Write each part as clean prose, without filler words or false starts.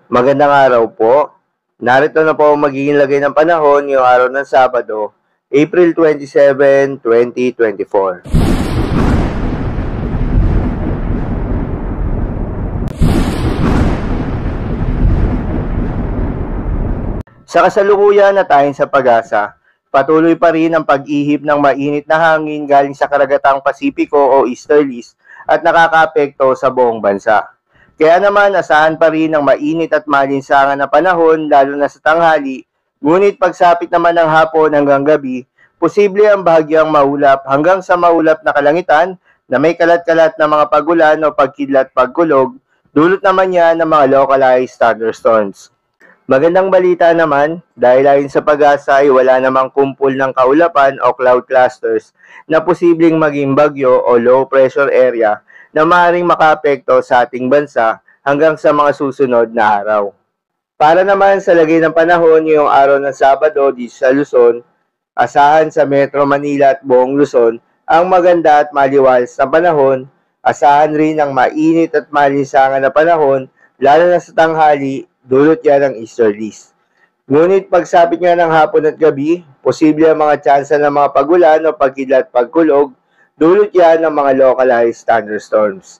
Magandang araw po. Narito na po ang magiging lagay ng panahon ngayong araw ng Sabado, April 27, 2024. Sa kasalukuyan na tayong sa pag-asa, patuloy pa rin ang pag-ihip ng mainit na hangin galing sa karagatang Pasipiko o easterlies at nakakaapekto sa buong bansa. Kaya naman asahan pa rin ang mainit at malinsangan na panahon lalo na sa tanghali, ngunit pagsapit naman ng hapon hanggang gabi, posible ang bahagyang maulap hanggang sa maulap na kalangitan na may kalat-kalat na mga pagulan o pagkidlat-pagkulog, dulot naman yan ng mga localized thunderstorms. Magandang balita naman, dahil ayon sa pag-asa ay wala namang kumpul ng kaulapan o cloud clusters na posibleng maging bagyo o low pressure area na maaaring makaapekto sa ating bansa hanggang sa mga susunod na araw. Para naman sa lagay ng panahon ngayong araw ng Sabado dito sa Luzon, asahan sa Metro Manila at buong Luzon ang maganda at maliwalas na panahon, asahan rin ang mainit at malinsangan na panahon lalo na sa tanghali, dulot yan ng easterlies. Ngunit pagsapit nga ng hapon at gabi, posible ang mga tsansa ng mga pagulan o pagkidlat-pagkulog, dulot yan ng mga localized thunderstorms.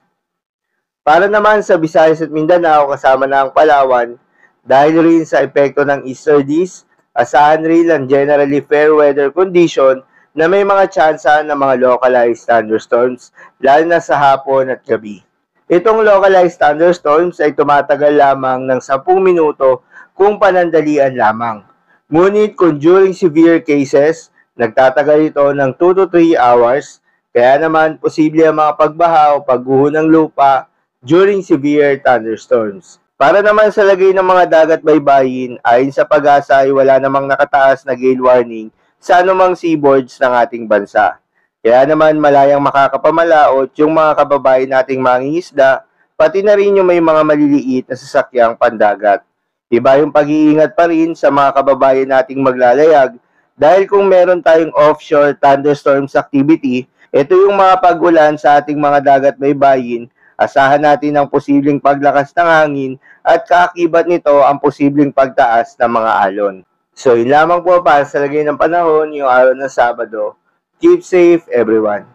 Para naman sa Visayas at Mindanao kasama na ang Palawan, dahil rin sa epekto ng easterlies, asahan rin ang generally fair weather condition na may mga tsansa ng mga localized thunderstorms, lalo na sa hapon at gabi. Itong localized thunderstorms ay tumatagal lamang ng 10 minuto kung panandalian lamang. Ngunit kung during severe cases, nagtatagal ito ng 2 to 3 hours, kaya naman posible ang mga pagbaha o pagguho ng lupa during severe thunderstorms. Para naman sa lagay ng mga dagat baybayin, ayon sa pag-asa ay wala namang nakataas na gale warning sa anumang seaboards ng ating bansa. Kaya naman malayang makakapamalaot yung mga kababayan nating mangingisda, pati na rin yung may mga maliliit na sasakyang pandagat. Iba yung pag-iingat pa rin sa mga kababayan nating maglalayag dahil kung meron tayong offshore thunderstorms activity, ito yung mga pag-ulan sa ating mga dagat baybayin, asahan natin ang posibleng paglakas ng hangin at kaakibat nito ang posibleng pagtaas ng mga alon. So yun lamang po para sa lagay ng panahon yung araw ng Sabado. Keep safe, everyone.